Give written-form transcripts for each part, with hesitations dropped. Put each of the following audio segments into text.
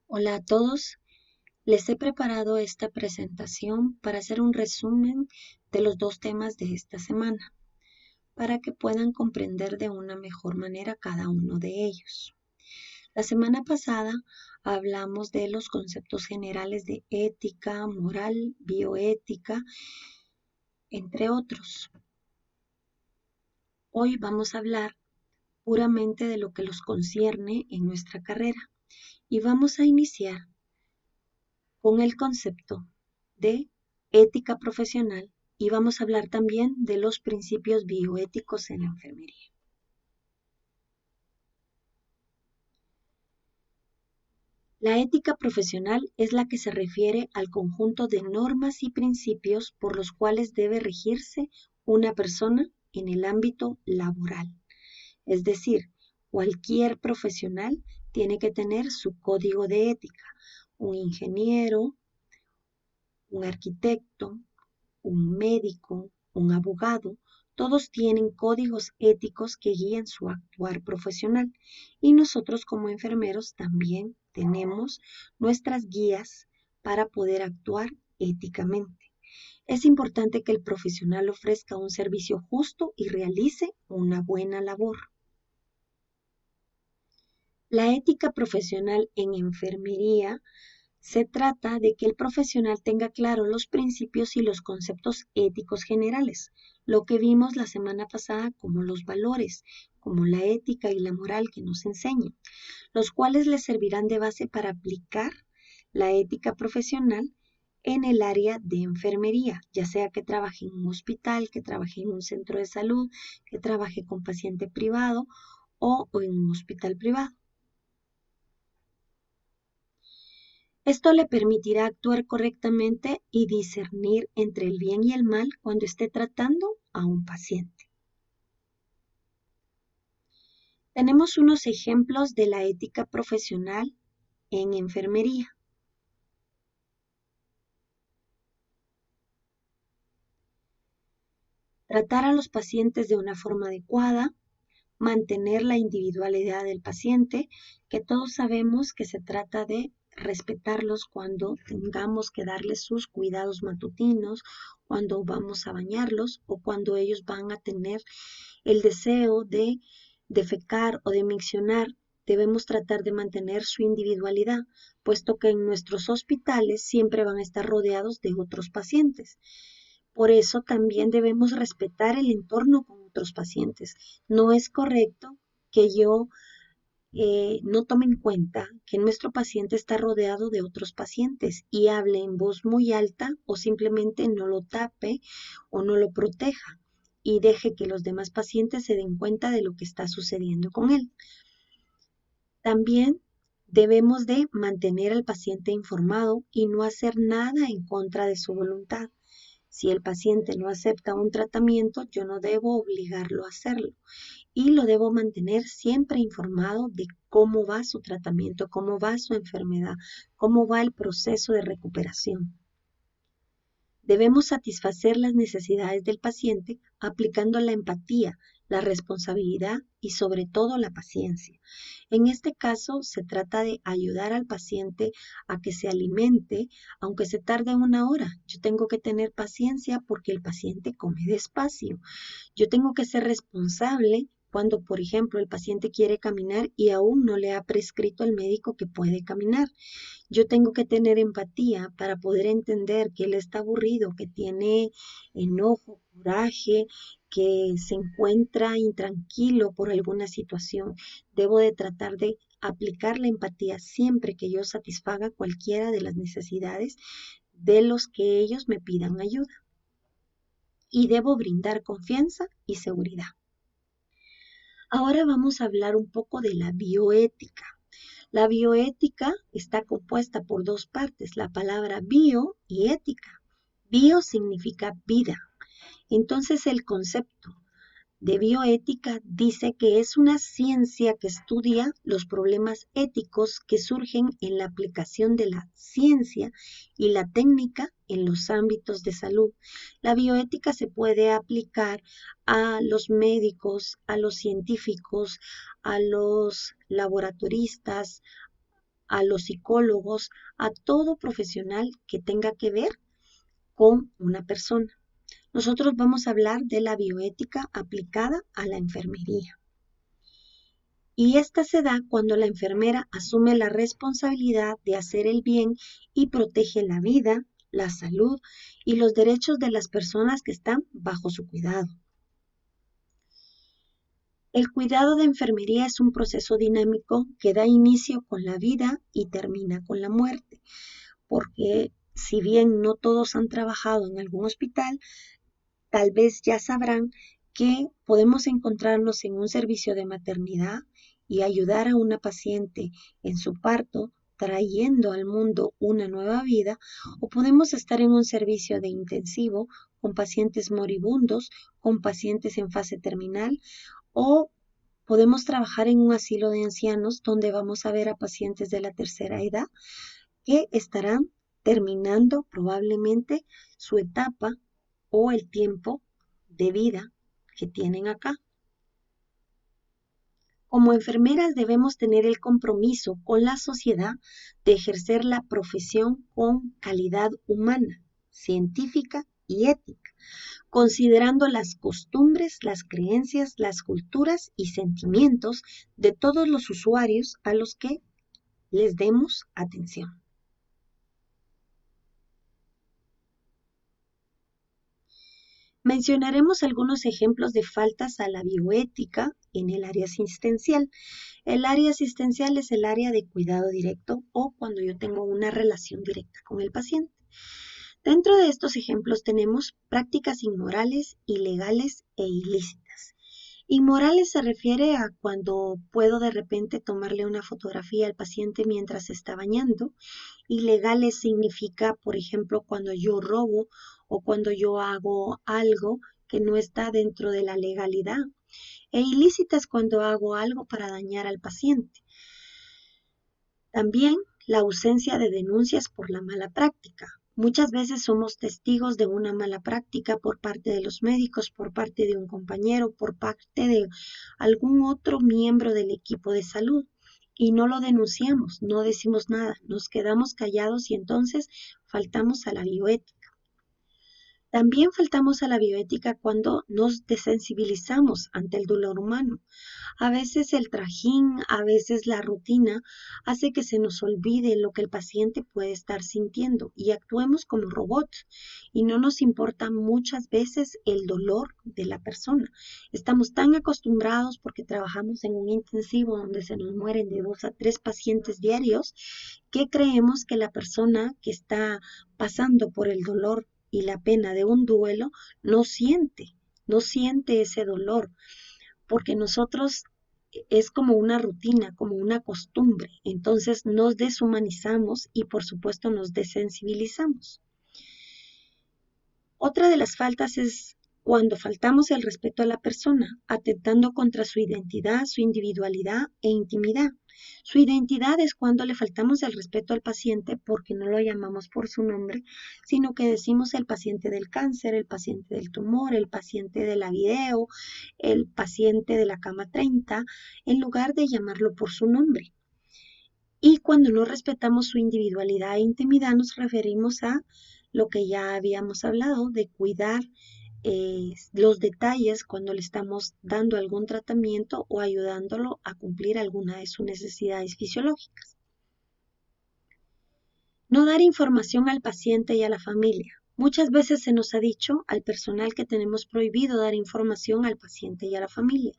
Hola a todos, les he preparado esta presentación para hacer un resumen de los dos temas de esta semana, para que puedan comprender de una mejor manera cada uno de ellos. La semana pasada hablamos de los conceptos generales de ética, moral, bioética, entre otros. Hoy vamos a hablar puramente de lo que los concierne en nuestra carrera y vamos a iniciar con el concepto de ética profesional y vamos a hablar también de los principios bioéticos en la enfermería. La ética profesional es la que se refiere al conjunto de normas y principios por los cuales debe regirse una persona en el ámbito laboral. Es decir, cualquier profesional tiene que tener su código de ética. Un ingeniero, un arquitecto, un médico, un abogado, todos tienen códigos éticos que guían su actuar profesional y nosotros como enfermeros también tenemos nuestras guías para poder actuar éticamente. Es importante que el profesional ofrezca un servicio justo y realice una buena labor. La ética profesional en enfermería se trata de que el profesional tenga claro los principios y los conceptos éticos generales, lo que vimos la semana pasada como los valores, como la ética y la moral que nos enseñan, los cuales le servirán de base para aplicar la ética profesional en el área de enfermería, ya sea que trabaje en un hospital, que trabaje en un centro de salud, que trabaje con paciente privado o en un hospital privado. Esto le permitirá actuar correctamente y discernir entre el bien y el mal cuando esté tratando a un paciente. Tenemos unos ejemplos de la ética profesional en enfermería. Tratar a los pacientes de una forma adecuada, mantener la individualidad del paciente, que todos sabemos que se trata de respetarlos cuando tengamos que darles sus cuidados matutinos, cuando vamos a bañarlos o cuando ellos van a tener el deseo de defecar o de miccionar. Debemos tratar de mantener su individualidad, puesto que en nuestros hospitales siempre van a estar rodeados de otros pacientes. Por eso también debemos respetar el entorno con otros pacientes. No es correcto que yo no tome en cuenta que nuestro paciente está rodeado de otros pacientes y hable en voz muy alta o simplemente no lo tape o no lo proteja y deje que los demás pacientes se den cuenta de lo que está sucediendo con él. También debemos de mantener al paciente informado y no hacer nada en contra de su voluntad. Si el paciente no acepta un tratamiento, yo no debo obligarlo a hacerlo y lo debo mantener siempre informado de cómo va su tratamiento, cómo va su enfermedad, cómo va el proceso de recuperación. Debemos satisfacer las necesidades del paciente aplicando la empatía, la responsabilidad y sobre todo la paciencia. En este caso se trata de ayudar al paciente a que se alimente, aunque se tarde una hora. Yo tengo que tener paciencia porque el paciente come despacio. Yo tengo que ser responsable cuando, por ejemplo, el paciente quiere caminar y aún no le ha prescrito el médico que puede caminar. Yo tengo que tener empatía para poder entender que él está aburrido, que tiene enojo, coraje, que se encuentra intranquilo por alguna situación. Debo de tratar de aplicar la empatía siempre que yo satisfaga cualquiera de las necesidades de los que ellos me pidan ayuda. Y debo brindar confianza y seguridad. Ahora vamos a hablar un poco de la bioética. La bioética está compuesta por dos partes, la palabra bio y ética. Bio significa vida. Entonces el concepto de bioética dice que es una ciencia que estudia los problemas éticos que surgen en la aplicación de la ciencia y la técnica en los ámbitos de salud. La bioética se puede aplicar a los médicos, a los científicos, a los laboratoristas, a los psicólogos, a todo profesional que tenga que ver con una persona. Nosotros vamos a hablar de la bioética aplicada a la enfermería. Y esta se da cuando la enfermera asume la responsabilidad de hacer el bien y protege la vida, la salud y los derechos de las personas que están bajo su cuidado. El cuidado de enfermería es un proceso dinámico que da inicio con la vida y termina con la muerte, porque si bien no todos han trabajado en algún hospital, tal vez ya sabrán que podemos encontrarnos en un servicio de maternidad y ayudar a una paciente en su parto, trayendo al mundo una nueva vida, o podemos estar en un servicio de intensivo con pacientes moribundos, con pacientes en fase terminal, o podemos trabajar en un asilo de ancianos donde vamos a ver a pacientes de la tercera edad que estarán terminando probablemente su etapa o el tiempo de vida que tienen acá. Como enfermeras debemos tener el compromiso con la sociedad de ejercer la profesión con calidad humana, científica y ética, considerando las costumbres, las creencias, las culturas y sentimientos de todos los usuarios a los que les demos atención. Mencionaremos algunos ejemplos de faltas a la bioética en el área asistencial. El área asistencial es el área de cuidado directo o cuando yo tengo una relación directa con el paciente. Dentro de estos ejemplos tenemos prácticas inmorales, ilegales e ilícitas. Inmorales se refiere a cuando puedo de repente tomarle una fotografía al paciente mientras se está bañando. Ilegales significa, por ejemplo, cuando yo robo o cuando yo hago algo que no está dentro de la legalidad. E ilícitas cuando hago algo para dañar al paciente. También la ausencia de denuncias por la mala práctica. Muchas veces somos testigos de una mala práctica por parte de los médicos, por parte de un compañero, por parte de algún otro miembro del equipo de salud y no lo denunciamos, no decimos nada, nos quedamos callados y entonces faltamos a la bioética. También faltamos a la bioética cuando nos desensibilizamos ante el dolor humano. A veces el trajín, a veces la rutina hace que se nos olvide lo que el paciente puede estar sintiendo y actuemos como robots y no nos importa muchas veces el dolor de la persona. Estamos tan acostumbrados porque trabajamos en un intensivo donde se nos mueren de 2 a 3 pacientes diarios que creemos que la persona que está pasando por el dolor y la pena de un duelo no siente ese dolor, porque nosotros es como una rutina, como una costumbre. Entonces nos deshumanizamos y por supuesto nos desensibilizamos. Otra de las faltas es cuando faltamos el respeto a la persona, atentando contra su identidad, su individualidad e intimidad. Su identidad es cuando le faltamos el respeto al paciente porque no lo llamamos por su nombre, sino que decimos el paciente del cáncer, el paciente del tumor, el paciente de la video, el paciente de la cama 30, en lugar de llamarlo por su nombre. Y cuando no respetamos su individualidad e intimidad, nos referimos a lo que ya habíamos hablado de cuidar los detalles cuando le estamos dando algún tratamiento o ayudándolo a cumplir alguna de sus necesidades fisiológicas. No dar información al paciente y a la familia. Muchas veces se nos ha dicho al personal que tenemos prohibido dar información al paciente y a la familia,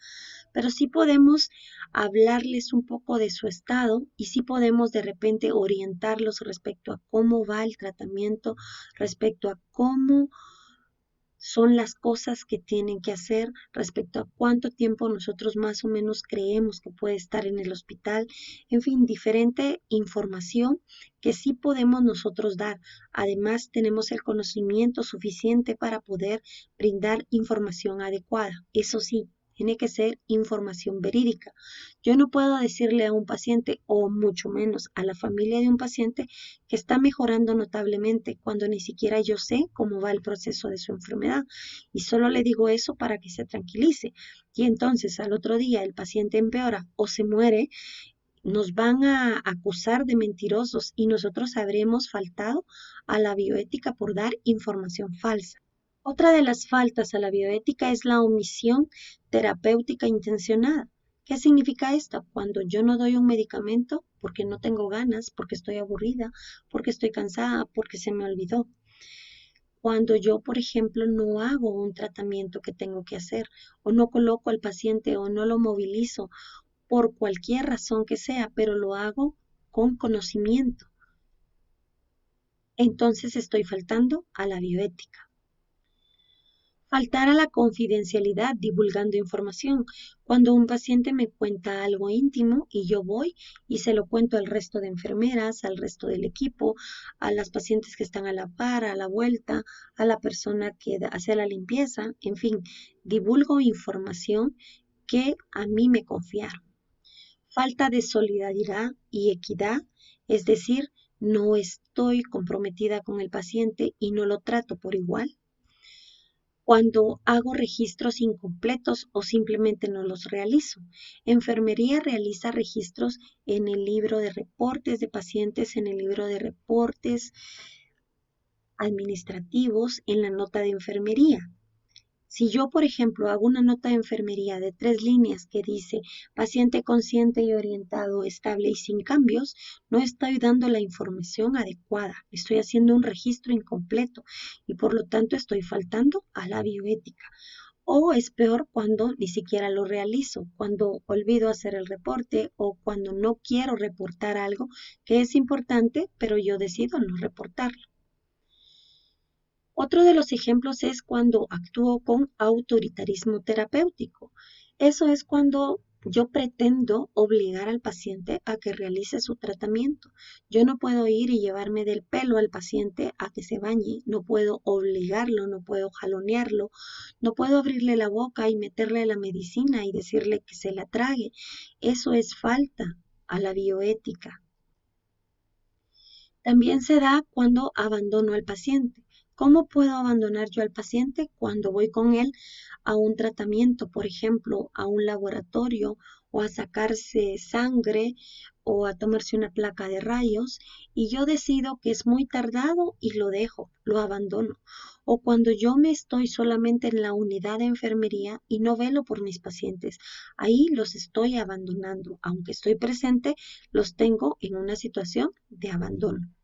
pero sí podemos hablarles un poco de su estado y sí podemos de repente orientarlos respecto a cómo va el tratamiento, respecto a cómo son las cosas que tienen que hacer, respecto a cuánto tiempo nosotros más o menos creemos que puede estar en el hospital, en fin, diferente información que sí podemos nosotros dar. Además, tenemos el conocimiento suficiente para poder brindar información adecuada. Eso sí, tiene que ser información verídica. Yo no puedo decirle a un paciente, o mucho menos a la familia de un paciente, que está mejorando notablemente cuando ni siquiera yo sé cómo va el proceso de su enfermedad. Y solo le digo eso para que se tranquilice. Y entonces al otro día el paciente empeora o se muere. nos van a acusar de mentirosos y nosotros habremos faltado a la bioética por dar información falsa. Otra de las faltas a la bioética es la omisión terapéutica intencionada. ¿Qué significa esto? Cuando yo no doy un medicamento porque no tengo ganas, porque estoy aburrida, porque estoy cansada, porque se me olvidó. Cuando yo, por ejemplo, no hago un tratamiento que tengo que hacer, o no coloco al paciente, o no lo movilizo por cualquier razón que sea, pero lo hago con conocimiento. Entonces estoy faltando a la bioética. Faltar a la confidencialidad divulgando información. Cuando un paciente me cuenta algo íntimo y yo voy y se lo cuento al resto de enfermeras, al resto del equipo, a las pacientes que están a la par, a la vuelta, a la persona que hace la limpieza, en fin, divulgo información que a mí me confiaron. Falta de solidaridad y equidad, es decir, no estoy comprometida con el paciente y no lo trato por igual. Cuando hago registros incompletos o simplemente no los realizo. Enfermería realiza registros en el libro de reportes de pacientes, en el libro de reportes administrativos, en la nota de enfermería. Si yo, por ejemplo, hago una nota de enfermería de 3 líneas que dice paciente consciente y orientado, estable y sin cambios, no estoy dando la información adecuada. Estoy haciendo un registro incompleto y por lo tanto estoy faltando a la bioética. O es peor cuando ni siquiera lo realizo, cuando olvido hacer el reporte o cuando no quiero reportar algo que es importante, pero yo decido no reportarlo. Otro de los ejemplos es cuando actúo con autoritarismo terapéutico. Eso es cuando yo pretendo obligar al paciente a que realice su tratamiento. Yo no puedo ir y llevarme del pelo al paciente a que se bañe, no puedo obligarlo, no puedo jalonearlo, no puedo abrirle la boca y meterle la medicina y decirle que se la trague. Eso es falta a la bioética. También se da cuando abandono al paciente. ¿Cómo puedo abandonar yo al paciente? Cuando voy con él a un tratamiento, por ejemplo, a un laboratorio o a sacarse sangre o a tomarse una placa de rayos y yo decido que es muy tardado y lo dejo, lo abandono. O cuando yo me estoy solamente en la unidad de enfermería y no velo por mis pacientes, ahí los estoy abandonando. Aunque estoy presente, los tengo en una situación de abandono.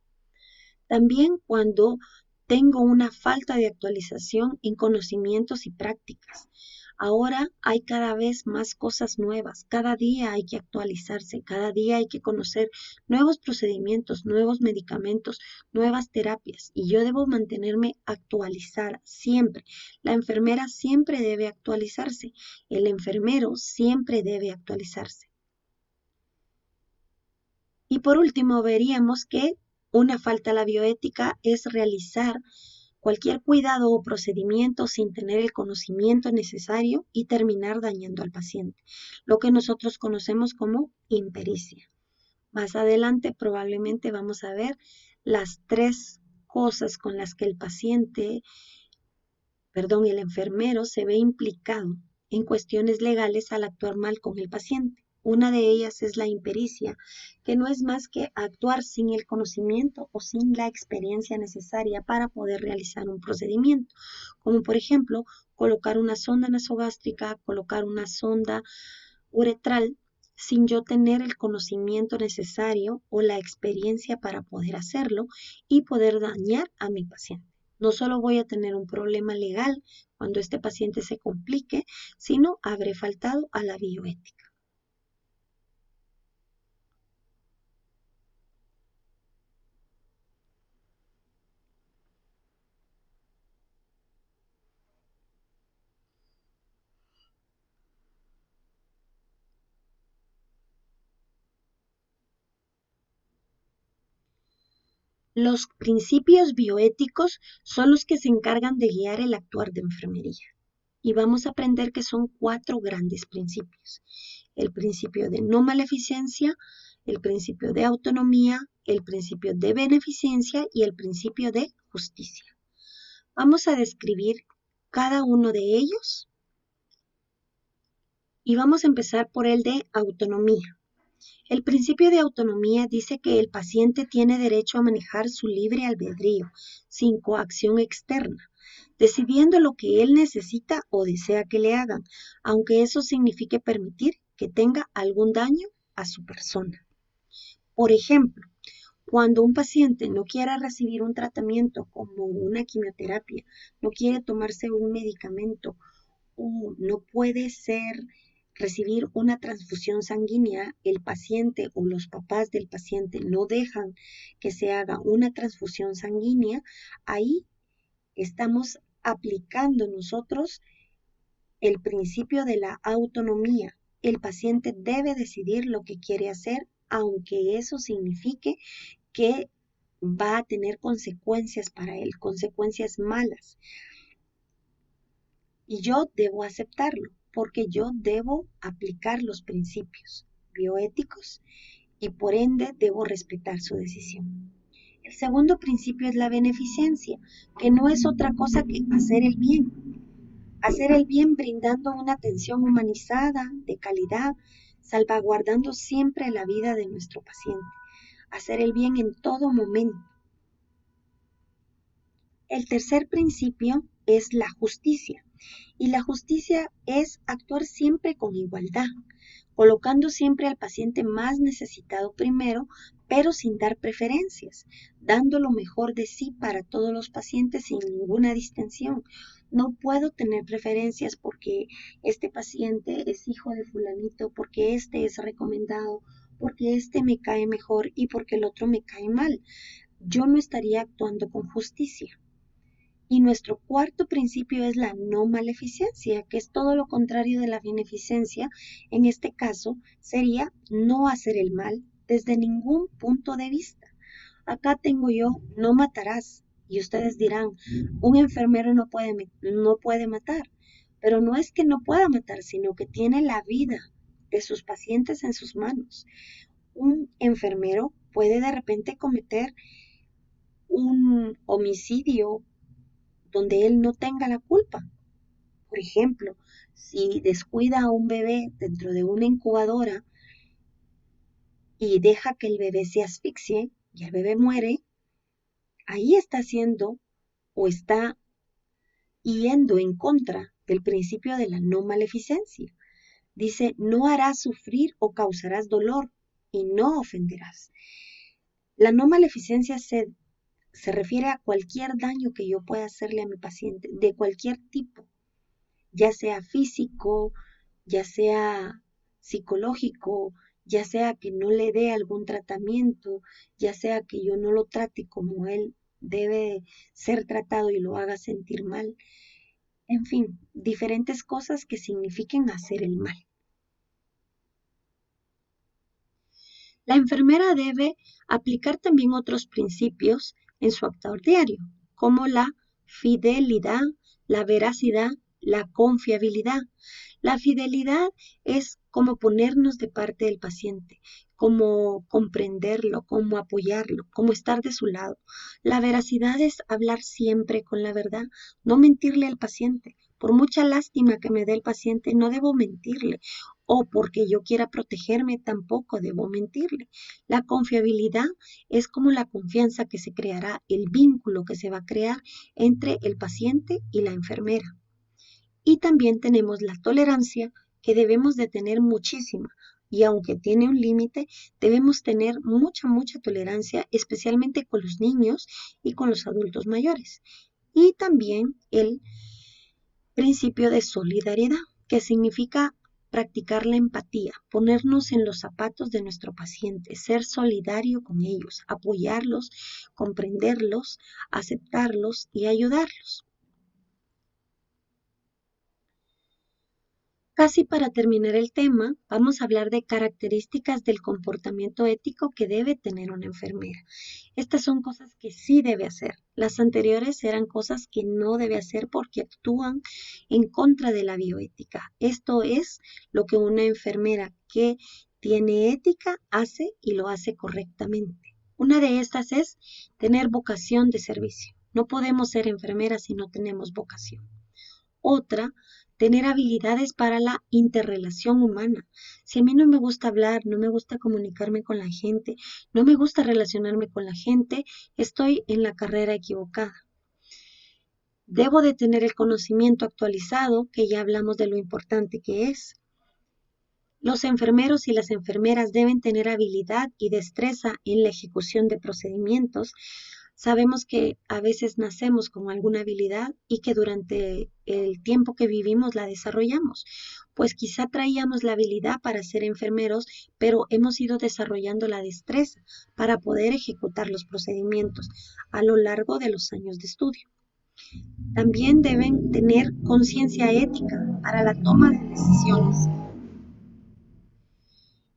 También cuando tengo una falta de actualización en conocimientos y prácticas. Ahora hay cada vez más cosas nuevas, cada día hay que actualizarse, cada día hay que conocer nuevos procedimientos, nuevos medicamentos, nuevas terapias y yo debo mantenerme actualizada siempre. La enfermera siempre debe actualizarse, el enfermero siempre debe actualizarse. Y por último, veríamos que una falta a la bioética es realizar cualquier cuidado o procedimiento sin tener el conocimiento necesario y terminar dañando al paciente, lo que nosotros conocemos como impericia. Más adelante probablemente vamos a ver las 3 cosas con las que el enfermero se ve implicado en cuestiones legales al actuar mal con el paciente. Una de ellas es la impericia, que no es más que actuar sin el conocimiento o sin la experiencia necesaria para poder realizar un procedimiento, como por ejemplo colocar una sonda nasogástrica, colocar una sonda uretral, sin yo tener el conocimiento necesario o la experiencia para poder hacerlo y poder dañar a mi paciente. No solo voy a tener un problema legal cuando este paciente se complique, sino habré faltado a la bioética. Los principios bioéticos son los que se encargan de guiar el actuar de enfermería. Y vamos a aprender que son 4 grandes principios. El principio de no maleficencia, el principio de autonomía, el principio de beneficencia y el principio de justicia. Vamos a describir cada uno de ellos y vamos a empezar por el de autonomía. El principio de autonomía dice que el paciente tiene derecho a manejar su libre albedrío, sin coacción externa, decidiendo lo que él necesita o desea que le hagan, aunque eso signifique permitir que tenga algún daño a su persona. Por ejemplo, cuando un paciente no quiera recibir un tratamiento como una quimioterapia, no quiere tomarse un medicamento o no puede recibir una transfusión sanguínea, el paciente o los papás del paciente no dejan que se haga una transfusión sanguínea, ahí estamos aplicando nosotros el principio de la autonomía. El paciente debe decidir lo que quiere hacer, aunque eso signifique que va a tener consecuencias para él, consecuencias malas. Y yo debo aceptarlo, porque yo debo aplicar los principios bioéticos y por ende debo respetar su decisión. El segundo principio es la beneficencia, que no es otra cosa que hacer el bien. Hacer el bien brindando una atención humanizada, de calidad, salvaguardando siempre la vida de nuestro paciente. Hacer el bien en todo momento. El tercer principio es la justicia. Y la justicia es actuar siempre con igualdad, colocando siempre al paciente más necesitado primero, pero sin dar preferencias, dando lo mejor de sí para todos los pacientes sin ninguna distinción. No puedo tener preferencias porque este paciente es hijo de fulanito, porque este es recomendado, porque este me cae mejor y porque el otro me cae mal. Yo no estaría actuando con justicia. Y nuestro cuarto principio es la no maleficencia, que es todo lo contrario de la beneficencia. En este caso, sería no hacer el mal desde ningún punto de vista. Acá tengo yo, no matarás. Y ustedes dirán, un enfermero no puede matar. Pero no es que no pueda matar, sino que tiene la vida de sus pacientes en sus manos. Un enfermero puede de repente cometer un homicidio donde él no tenga la culpa. Por ejemplo, si descuida a un bebé dentro de una incubadora y deja que el bebé se asfixie y el bebé muere, ahí está haciendo o está yendo en contra del principio de la no maleficencia. Dice, no harás sufrir o causarás dolor y no ofenderás. La no maleficencia se refiere a cualquier daño que yo pueda hacerle a mi paciente, de cualquier tipo, ya sea físico, ya sea psicológico, ya sea que no le dé algún tratamiento, ya sea que yo no lo trate como él debe ser tratado y lo haga sentir mal. En fin, diferentes cosas que signifiquen hacer el mal. La enfermera debe aplicar también otros principios en su actuar diario, como la fidelidad, la veracidad, la confiabilidad. La fidelidad es como ponernos de parte del paciente, como comprenderlo, como apoyarlo, como estar de su lado. La veracidad es hablar siempre con la verdad, no mentirle al paciente. Por mucha lástima que me dé el paciente, no debo mentirle. O porque yo quiera protegerme, tampoco debo mentirle. La confiabilidad es como la confianza que se creará, el vínculo que se va a crear entre el paciente y la enfermera. Y también tenemos la tolerancia, que debemos de tener muchísima. Y aunque tiene un límite, debemos tener mucha tolerancia, especialmente con los niños y con los adultos mayores. Y también el principio de solidaridad, que significa practicar la empatía, ponernos en los zapatos de nuestro paciente, ser solidario con ellos, apoyarlos, comprenderlos, aceptarlos y ayudarlos. Casi para terminar el tema, vamos a hablar de características del comportamiento ético que debe tener una enfermera. Estas son cosas que sí debe hacer. Las anteriores eran cosas que no debe hacer porque actúan en contra de la bioética. Esto es lo que una enfermera que tiene ética hace y lo hace correctamente. Una de estas es tener vocación de servicio. No podemos ser enfermeras si no tenemos vocación. Otra, Tener habilidades para la interrelación humana. Si a mí no me gusta hablar, no me gusta comunicarme con la gente, no me gusta relacionarme con la gente, estoy en la carrera equivocada. Debo de tener el conocimiento actualizado, que ya hablamos de lo importante que es. Los enfermeros y las enfermeras deben tener habilidad y destreza en la ejecución de procedimientos. Sabemos que a veces nacemos con alguna habilidad y que durante el tiempo que vivimos la desarrollamos. Pues quizá traíamos la habilidad para ser enfermeros, pero hemos ido desarrollando la destreza para poder ejecutar los procedimientos a lo largo de los años de estudio. También deben tener conciencia ética para la toma de decisiones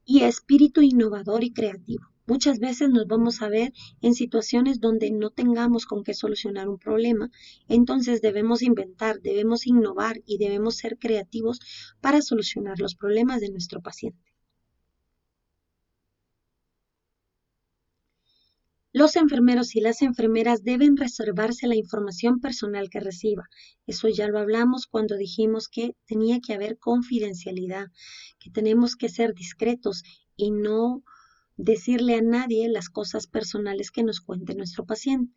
y espíritu innovador y creativo. Muchas veces nos vamos a ver en situaciones donde no tengamos con qué solucionar un problema, entonces debemos inventar, debemos innovar y debemos ser creativos para solucionar los problemas de nuestro paciente. Los enfermeros y las enfermeras deben reservarse la información personal que reciba. Eso ya lo hablamos cuando dijimos que tenía que haber confidencialidad, que tenemos que ser discretos y no decirle a nadie las cosas personales que nos cuente nuestro paciente.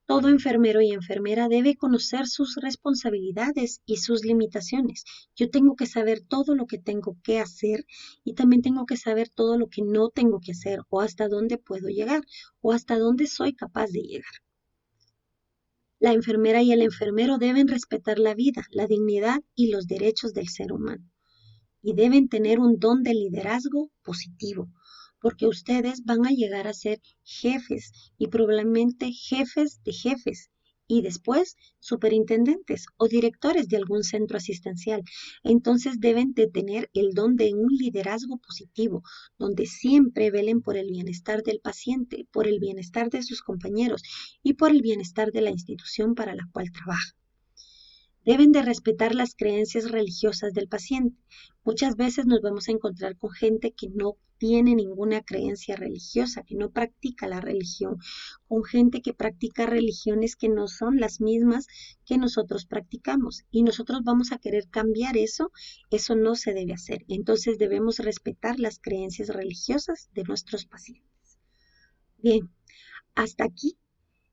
Todo enfermero y enfermera debe conocer sus responsabilidades y sus limitaciones. Yo tengo que saber todo lo que tengo que hacer y también tengo que saber todo lo que no tengo que hacer o hasta dónde puedo llegar o hasta dónde soy capaz de llegar. La enfermera y el enfermero deben respetar la vida, la dignidad y los derechos del ser humano y deben tener un don de liderazgo positivo, porque ustedes van a llegar a ser jefes y probablemente jefes de jefes y después superintendentes o directores de algún centro asistencial. Entonces deben de tener el don de un liderazgo positivo, donde siempre velen por el bienestar del paciente, por el bienestar de sus compañeros y por el bienestar de la institución para la cual trabajan. Deben de respetar las creencias religiosas del paciente. Muchas veces nos vamos a encontrar con gente que no tiene ninguna creencia religiosa, que no practica la religión, con gente que practica religiones que no son las mismas que nosotros practicamos. Y nosotros vamos a querer cambiar eso no se debe hacer. Entonces debemos respetar las creencias religiosas de nuestros pacientes. Bien, hasta aquí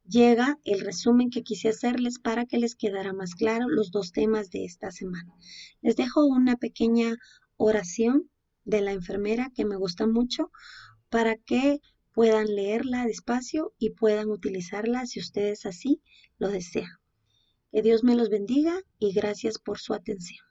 llega el resumen que quise hacerles para que les quedara más claro los dos temas de esta semana. Les dejo una pequeña oración de la enfermera que me gusta mucho para que puedan leerla despacio y puedan utilizarla si ustedes así lo desean. Que Dios me los bendiga y gracias por su atención.